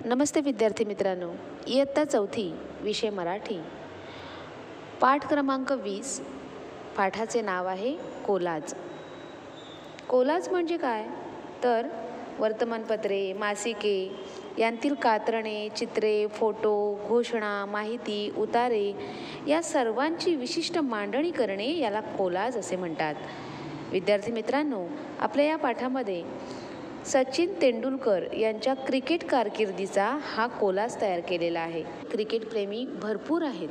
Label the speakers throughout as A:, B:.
A: नमस्ते विद्यार्थी मित्रांनो, इयत्ता चौथी, विषय मराठी, पाठ क्रमांक 20. पाठाचे नाव आहे कोलाज. कोलाज म्हणजे काय? तर वर्तमानपत्रे, मासिके यांतील कात्रणे, चित्रे, फोटो, घोषणा, माहिती, उतारे या सर्वांची विशिष्ट मांडणी करणे याला कोलाज असे म्हणतात. विद्यार्थी मित्रांनो, आपल्या या पाठामध्ये सचिन तेंडुलकर यांच्या क्रिकेट कारकिर्दीचा हा कोलाज तयार केलेला आहे. क्रिकेटप्रेमी भरपूर आहेत.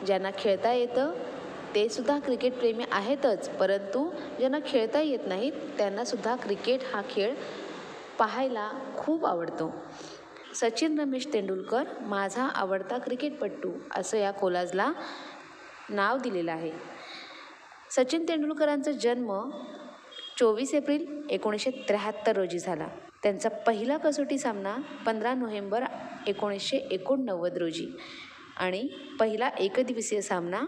A: ज्यांना खेळता येतं ते सुद्धा क्रिकेटप्रेमी आहेतच, परंतु ज्यांना खेळता येत नाहीत त्यांनासुद्धा क्रिकेट हा खेळ पाहायला खूप आवडतो. सचिन रमेश तेंडुलकर माझा आवडता क्रिकेटपटू असं या कोलाजला नाव दिलेलं आहे. सचिन तेंडुलकरांचा जन्म 24 एप्रिल 1973 रोजी झाला. त्यांचा पहिला कसोटी सामना 15 नोव्हेंबर 1989 रोजी आणि पहिला एकदिवसीय सामना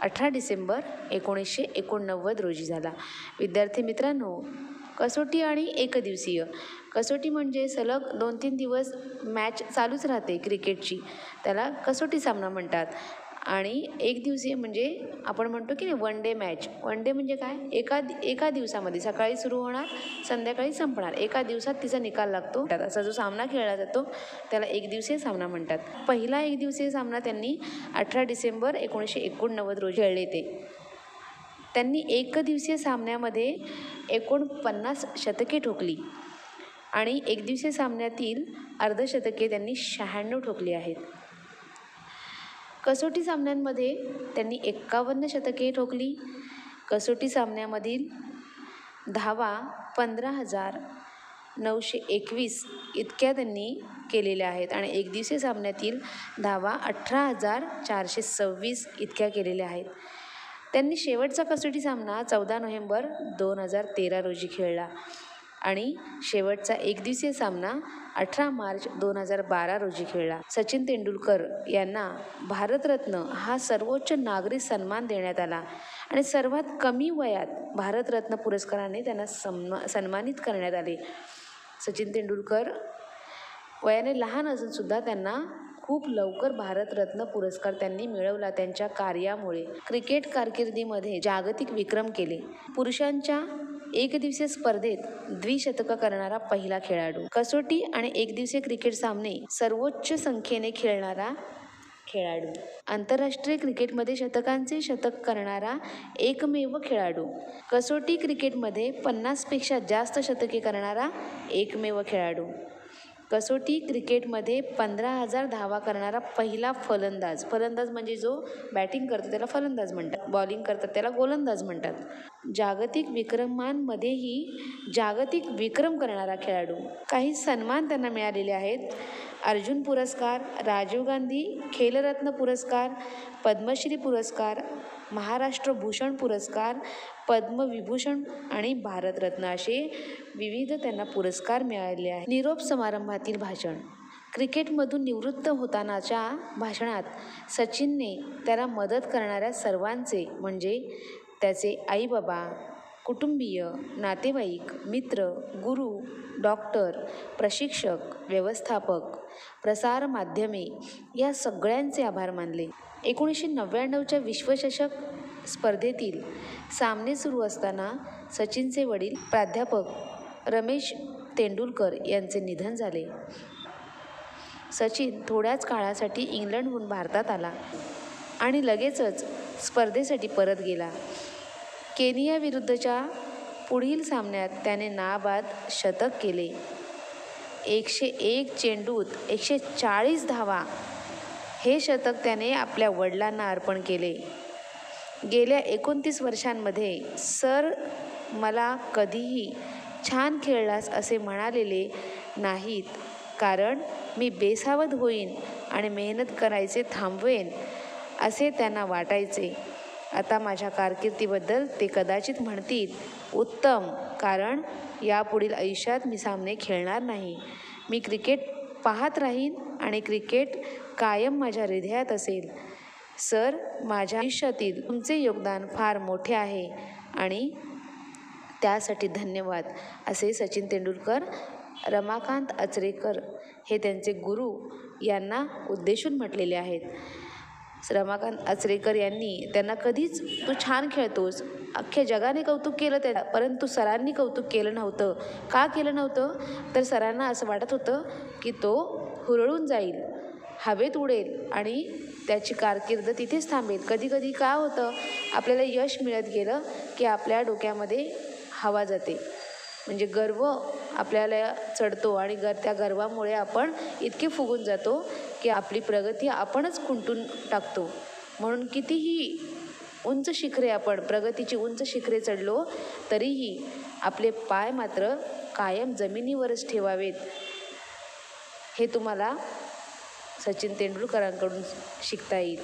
A: 18 डिसेंबर 1989 रोजी झाला. विद्यार्थी मित्रांनो, कसोटी आणि एकदिवसीय, कसोटी म्हणजे सलग 2-3 दिवस मॅच चालूच राहते क्रिकेटची, त्याला कसोटी सामना म्हणतात. आणि एक दिवसीय म्हणजे आपण म्हणतो की नाही one day match. One day म्हणजे काय? एका दिवसामध्ये सकाळी सुरू होणार, संध्याकाळी संपणार, एका दिवसात तिचा निकाल लागतो. असा जो सामना खेळला जातो त्याला एक दिवसीय सामना म्हणतात. पहिला एक दिवसीय सामना त्यांनी 18 डिसेंबर 1989 रोजी खेळले. त्यांनी एकदिवसीय सामन्यामध्ये 49 शतके ठोकली आणि एकदिवसीय सामन्यातील अर्धशतके त्यांनी 96 ठोकली आहेत. कसोटी सामन्यांमध्ये त्यांनी 51 शतके ठोकली. कसोटी सामन्यामधील धावा 15,921 इतक्या त्यांनी केलेल्या आहेत आणि एकदिवसीय सामन्यातील धावा 18,426 इतक्या केलेल्या आहेत. त्यांनी शेवटचा कसोटी सामना 14 नोव्हेंबर 2013 रोजी खेळला आणि शेवटचा एकदिवसीय सामना 18 मार्च 2012 रोजी खेळला. सचिन तेंडुलकर यांना भारतरत्न हा सर्वोच्च नागरी सन्मान देण्यात आला आणि सर्वात कमी वयात भारतरत्न पुरस्काराने त्यांना सन्मानित करण्यात आले. सचिन तेंडुलकर वयाने लहान असूनसुद्धा त्यांना खूप लवकर भारतरत्न पुरस्कार त्यांनी मिळवला त्यांच्या कार्यामुळे. क्रिकेट कारकिर्दीमध्ये जागतिक विक्रम केले. पुरुषांच्या एकदिवसीय स्पर्धेत द्विशतक करणारा पहिला खेळाडू. कसोटी आणि एकदिवसीय क्रिकेट सामने सर्वोच्च संख्येने खेळणारा खेळाडू. आंतरराष्ट्रीय क्रिकेटमध्ये शतकांचे शतक करणारा एकमेव खेळाडू. कसोटी क्रिकेटमध्ये 50पेक्षा जास्त शतके करणारा एकमेव खेळाडू. कसोटी क्रिकेटमध्ये 15,000 धावा करणारा पहिला फलंदाज. फलंदाज म्हणजे जो बॅटिंग करतो त्याला फलंदाज म्हणतात, बॉलिंग करतात त्याला गोलंदाज म्हणतात. जागतिक विक्रमांमध्येही जागतिक विक्रम करणारा खेळाडू. काही सन्मान त्यांना मिळालेले आहेत. अर्जुन पुरस्कार, राजीव गांधी खेलरत्न पुरस्कार, पद्मश्री पुरस्कार, महाराष्ट्र भूषण पुरस्कार, पद्मविभूषण आणि भारतरत्न असे विविध त्यांना पुरस्कार मिळालेले आहेत. निरोप समारंभातील भाषण. क्रिकेटमधून निवृत्त होतानाच्या भाषणात सचिनने त्याला मदत करणाऱ्या सर्वांचे म्हणजे त्याचे आईबाबा, कुटुंबीय, नातेवाईक, मित्र, गुरु, डॉक्टर, प्रशिक्षक, व्यवस्थापक, प्रसारमाध्यमे या सगळ्यांचे आभार मानले. 1999च्या विश्वचषक स्पर्धेतील सामने सुरू असताना सचिनचे वडील प्राध्यापक रमेश तेंडुलकर यांचे निधन झाले. सचिन थोड्याच काळासाठी इंग्लंडहून भारतात आला आणि लगेचच स्पर्धेसाठी परत गेला. केनिया विरुद्धच्या पुढील सामन्यात त्याने नाबाद शतक केले. 101 चेंडूत 140 धावा हे शतक त्याने आपल्या वडिलांना अर्पण केले. गेल्या 29 वर्षांमध्ये सर मला कधीही छान खेळलास असे म्हणालेले नाहीत, कारण मी बेसावध होईन आणि मेहनत करायचे थांबवेन असे त्यांना वाटायचे. आता माझ्या कारकिर्दीबद्दल ते कदाचित म्हणतील, उत्तम, कारण यापुढील आयुष्यात मी सामने खेळणार नाही. मी क्रिकेट पाहत राहीन आणि क्रिकेट कायम माझ्या हृदयात असेल. सर, माझ्या आयुष्यातील तुमचे योगदान फार मोठे आहे आणि त्यासाठी धन्यवाद असे सचिन तेंडुलकर रमाकांत आचरेकर हे त्यांचे गुरु यांना उद्देशून म्हटलेले आहेत. रमाकांत आचरेकर यांनी त्यांना कधीच तू छान खेळतोस, अख्ख्या जगाने कौतुक केलं त्या, परंतु सरांनी कौतुक केलं नव्हतं. का केलं नव्हतं? तर सरांना असं वाटत होतं की तो हुरळून जाईल, हवेत उडेल आणि त्याची कारकीर्द तिथेच थांबेल. कधी कधी काय होतं, आपल्याला यश मिळत गेलं की आपल्या डोक्यामध्ये हवा जाते, म्हणजे गर्व आपल्याला चढतो आणि त्या गर्वामुळे आपण इतके फुगून जातो की आपली प्रगती आपणच खुंटून टाकतो. म्हणून कितीही उंच शिखरे आपण प्रगतीची उंच शिखरे चढलो तरीही आपले पाय मात्र कायम जमिनीवरच ठेवावेत. हे तुम्हाला सचिन तेंडुलकरांकडून शिकता येईल.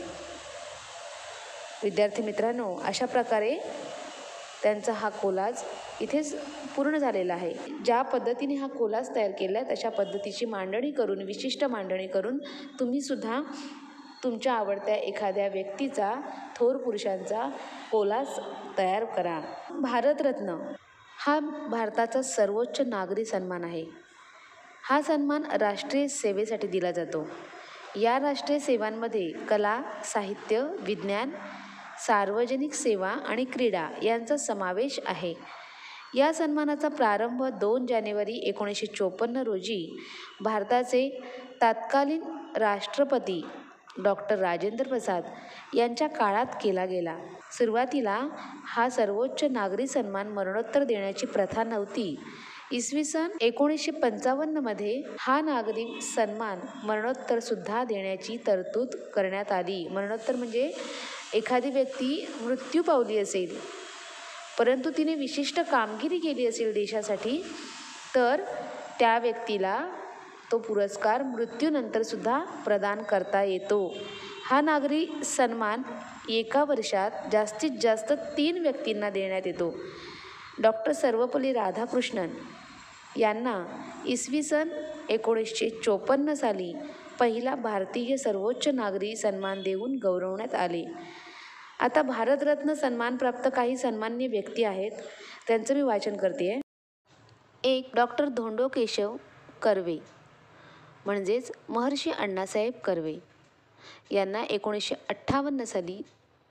A: विद्यार्थी मित्रांनो, अशा प्रकारे त्यांचा हा कोलाज इथेच पूर्ण झालेला आहे. ज्या पद्धतीने हा कोलाज तयार केला आहे तशा पद्धतीची मांडणी करून, विशिष्ट मांडणी करून तुम्हीसुद्धा तुमच्या आवडत्या एखाद्या व्यक्तीचा, थोर पुरुषांचा कोलाज तयार करा. भारतरत्न हा भारताचा सर्वोच्च नागरी सन्मान आहे. हा सन्मान राष्ट्रीय सेवेसाठी दिला जातो. या राष्ट्रीय सेवांमध्ये कला, साहित्य, विज्ञान, सार्वजनिक सेवा आणि क्रीडा यांचा समावेश आहे. या सन्मानाचा प्रारंभ 2 जानेवारी 1954 रोजी भारताचे तत्कालीन राष्ट्रपती डॉक्टर राजेंद्र प्रसाद यांच्या काळात केला गेला. सुरुवातीला हा सर्वोच्च नागरी सन्मान मरणोत्तर देण्याची प्रथा नव्हती. इसवी सन 1955 मध्ये हा नागरी सन्मान मरणोत्तरसुद्धा देण्याची तरतूद करण्यात आली. मरणोत्तर म्हणजे एखादी व्यक्ती मृत्यू पावली असेल, परंतु तिने विशिष्ट कामगिरी केली असेल देशासाठी, तर त्या व्यक्तीला तो पुरस्कार मृत्यूनंतरसुद्धा प्रदान करता येतो. हा नागरी सन्मान एका वर्षात जास्तीत जास्त 3 व्यक्तींना देण्यात येतो. डॉक्टर सर्वपल्ली राधाकृष्णन यांना इसवी सन 1954 साली पहिला भारतीय सर्वोच्च नागरी सन्मान देऊन गौरवण्यात आले. आता भारतरत्न सन्मानप्राप्त काही सन्मान्य व्यक्ती आहेत, त्यांचं मी वाचन करते. 1. डॉक्टर धोंडो केशव कर्वे म्हणजेच महर्षी अण्णासाहेब कर्वे यांना 1958 साली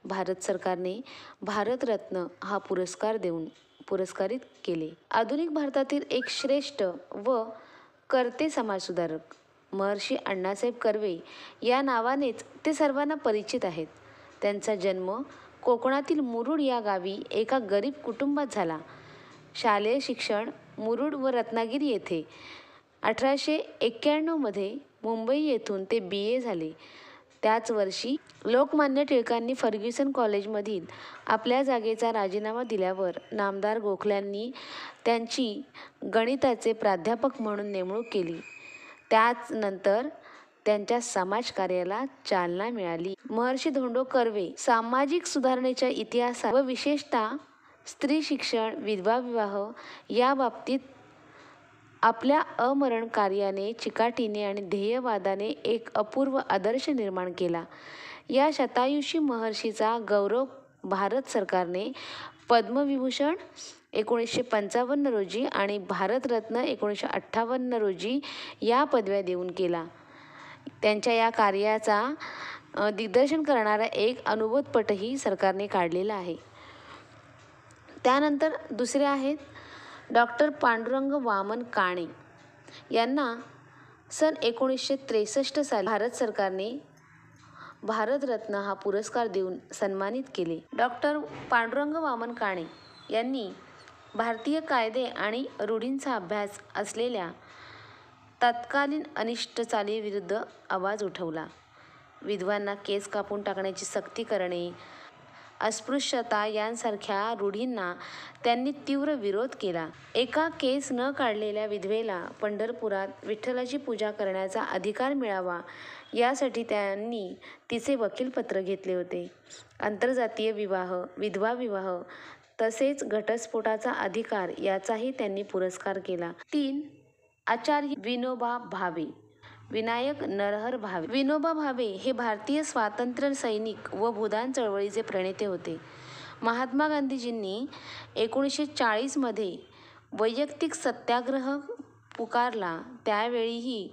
A: भारत सरकारने भारतरत्न हा पुरस्कार देऊन पुरस्कारित केले. आधुनिक भारतातील एक श्रेष्ठ व कर्ते समाजसुधारक महर्षी अण्णासाहेब कर्वे या नावानेच ते सर्वांना परिचित आहेत. त्यांचा जन्म कोकणातील मुरुड या गावी एका गरीब कुटुंबात झाला. शालेय शिक्षण मुरुड व रत्नागिरी येथे 1891 मध्ये मुंबई येथून ते BA झाले. त्याच वर्षी लोकमान्य टिळकांनी फर्ग्युसन कॉलेजमधील आपल्या जागेचा राजीनामा दिल्यावर नामदार गोखल्यांनी त्यांची गणिताचे प्राध्यापक म्हणून नेमणूक केली. त्याच नंतर त्यांच्या समाजकार्याला चालना मिळाली. महर्षी धोंडो कर्वे सामाजिक सुधारणेच्या इतिहासात व विशेषतः स्त्री शिक्षण, विधवा विवाह या बाबतीत आपल्या अमरण कार्याने, चिकाटीने आणि ध्येयवादाने एक अपूर्व आदर्श निर्माण केला. या शतायुषी महर्षीचा गौरव भारत सरकारने पद्मविभूषण 1955 रोजी आणि भारतरत्न 1958 रोजी या पदव्या देऊन केला. त्यांच्या या कार्याचा दिग्दर्शन करणारा एक अनुबोधपटही सरकारने काढलेला आहे. त्यानंतर दुसरे आहेत डॉक्टर पांडुरंग वामन काणे यांना सन 1963 साली भारत सरकारने भारतरत्न हा पुरस्कार देऊन सन्मानित केले. डॉक्टर पांडुरंग वामन काणे यांनी भारतीय कायदे आणि रूढींचा अभ्यास असलेल्या तत्कालीन अनिष्ट चालीविरुद्ध आवाज उठवला. विधवांना केस कापून टाकण्याची सक्ती करणे, अस्पृश्यता यांसारख्या रूढींना त्यांनी तीव्र विरोध केला. एका केस न काढलेल्या विधवेला पंढरपुरात विठ्ठलाची पूजा करण्याचा अधिकार मिळावा यासाठी त्यांनी तिचे वकीलपत्र घेतले होते. आंतरजातीय विवाह, विधवा विवाह तसेच घटस्फोटाचा अधिकार याचाही त्यांनी पुरस्कार केला. 3. आचार्य विनोबा भावे, विनायक नरहर भावे. विनोबा भावे हे भारतीय स्वातंत्र्य सैनिक व भूदान चळवळीचे प्रणेते होते. महात्मा गांधीजींनी 1940 मध्ये वैयक्तिक सत्याग्रह पुकारला त्यावेळीही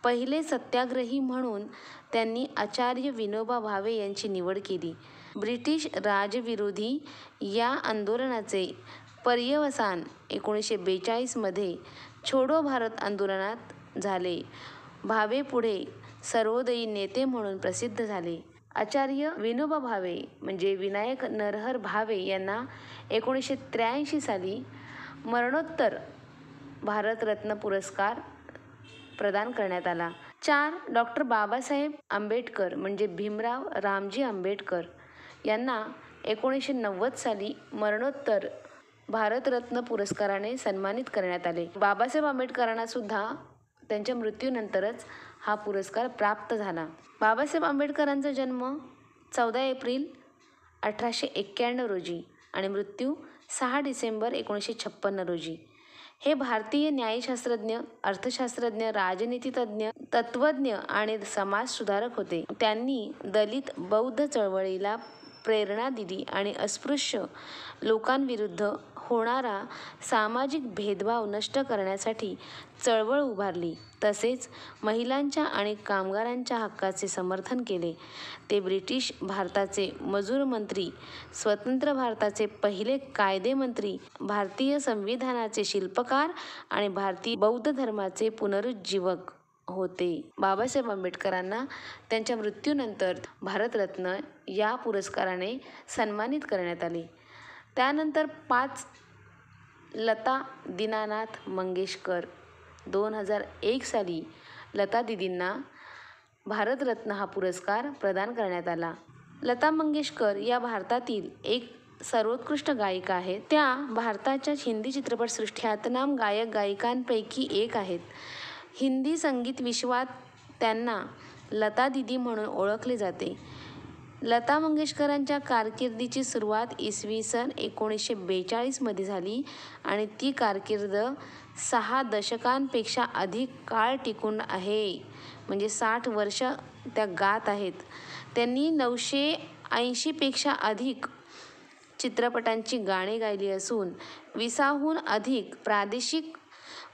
A: पहिले सत्याग्रही म्हणून त्यांनी आचार्य विनोबा भावे यांची निवड केली. ब्रिटिश राजविरोधी या आंदोलनाचे पर्यवसान 1942मध्ये छोडो भारत आंदोलनात झाले. भावे पुढे सर्वोदयी नेते म्हणून प्रसिद्ध झाले. आचार्य विनोबा भावे म्हणजे विनायक नरहर भावे यांना 1983 साली मरणोत्तर भारतरत्न पुरस्कार प्रदान करण्यात आला. 4. डॉक्टर बाबासाहेब आंबेडकर म्हणजे भीमराव रामजी आंबेडकर यांना 1990 साली मरणोत्तर भारतरत्न पुरस्काराने सन्मानित करण्यात आले. बाबासाहेब आंबेडकरांना सुद्धा त्यांच्या मृत्यूनंतरच हा पुरस्कार प्राप्त झाला. बाबासाहेब आंबेडकरांचा जन्म 14 एप्रिल 1891 रोजी आणि मृत्यू 6 डिसेंबर 1956 रोजी. हे भारतीय न्यायशास्त्रज्ञ, अर्थशास्त्रज्ञ, राजनीतितज्ञ, तत्त्वज्ञ आणि समाजसुधारक होते. त्यांनी दलित बौद्ध चळवळीला प्रेरणा दिली आणि अस्पृश्य लोकांविरुद्ध होणारा सामाजिक भेदभाव नष्ट करण्यासाठी चळवळ उभारली. तसेच महिलांच्या आणि कामगारांच्या हक्काचे समर्थन केले. ते ब्रिटिश भारताचे मजूर मंत्री, स्वतंत्र भारताचे पहिले कायदेमंत्री, भारतीय संविधानाचे शिल्पकार आणि भारतीय बौद्ध धर्माचे पुनरुज्जीवक होते. बाबासाहेब आंबेडकरांना त्यांच्या मृत्यूनंतर भारतरत्न या पुरस्काराने सन्मानित करण्यात आले. त्यानंतर 5. लता दीनानाथ मंगेशकर. 2001 साली लता दीदींना भारतरत्न हा पुरस्कार प्रदान करण्यात आला. लता मंगेशकर या भारतातील एक सर्वोत्कृष्ट गायिका आहेत. त्या भारताच्या हिंदी चित्रपटसृष्टीत ख्यातनाम गायक गायिकांपैकी एक आहेत. हिंदी संगीत विश्वात त्यांना लता दीदी म्हणून ओळखले जाते. लता मंगेशकरांच्या कारकिर्दीची सुरुवात इसवी सन 1942मध्ये झाली आणि ती कारकीर्द 6 दशकांपेक्षा अधिक काळ टिकून आहे. म्हणजे 60 वर्ष त्या गात आहेत. त्यांनी 980 पेक्षा अधिक चित्रपटांची गाणी गायली असून 20हून अधिक प्रादेशिक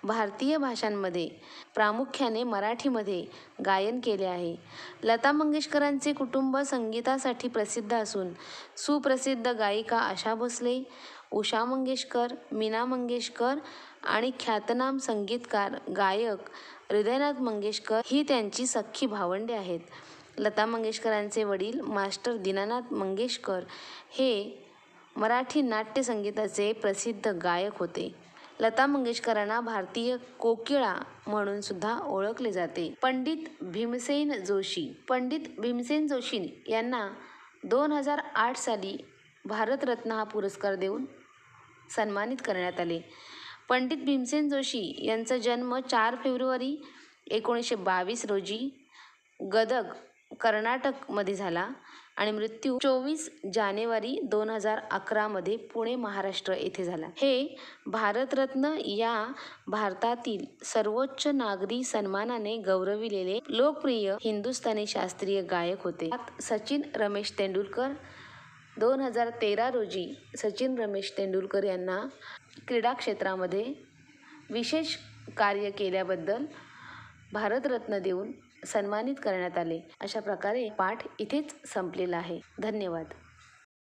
A: भारतीय भाषांमध्ये प्रामुख्याने मराठीमध्ये गायन केले आहे. लता मंगेशकरांचे कुटुंब संगीतासाठी प्रसिद्ध असून सुप्रसिद्ध गायिका आशा भोसले, उषा मंगेशकर, मीना मंगेशकर आणि ख्यातनाम संगीतकार गायक हृदयनाथ मंगेशकर ही त्यांची सख्खी भावंडे आहेत. लता मंगेशकरांचे वडील मास्टर दीनानाथ मंगेशकर हे मराठी नाट्य संगीताचे प्रसिद्ध गायक होते. लता मंगेशकरांना भारतीय कोकिळा म्हणून सुद्धा ओळखले जाते. पंडित भीमसेन जोशी. पंडित भीमसेन जोशी यांना 2008 साली भारतरत्न हा पुरस्कार देऊन सन्मानित करण्यात आले. पंडित भीमसेन जोशी यांचा जन्म 4 फेब्रुवारी 1922 रोजी गदग, कर्नाटकमध्ये झाला आणि मृत्यू 24 जानेवारी 2011मध्ये पुणे, महाराष्ट्र येथे झाला. हे भारतरत्न या भारतातील सर्वोच्च नागरी सन्मानाने गौरविलेले लोकप्रिय हिंदुस्थानी शास्त्रीय गायक होते. सचिन रमेश तेंडुलकर. 2013 रोजी सचिन रमेश तेंडुलकर यांना क्रीडा क्षेत्रामध्ये विशेष कार्य केल्याबद्दल भारतरत्न देऊन सन्मानित करण्यात आले. अशा प्रकारे पाठ इथेच संपलेला आहे. धन्यवाद.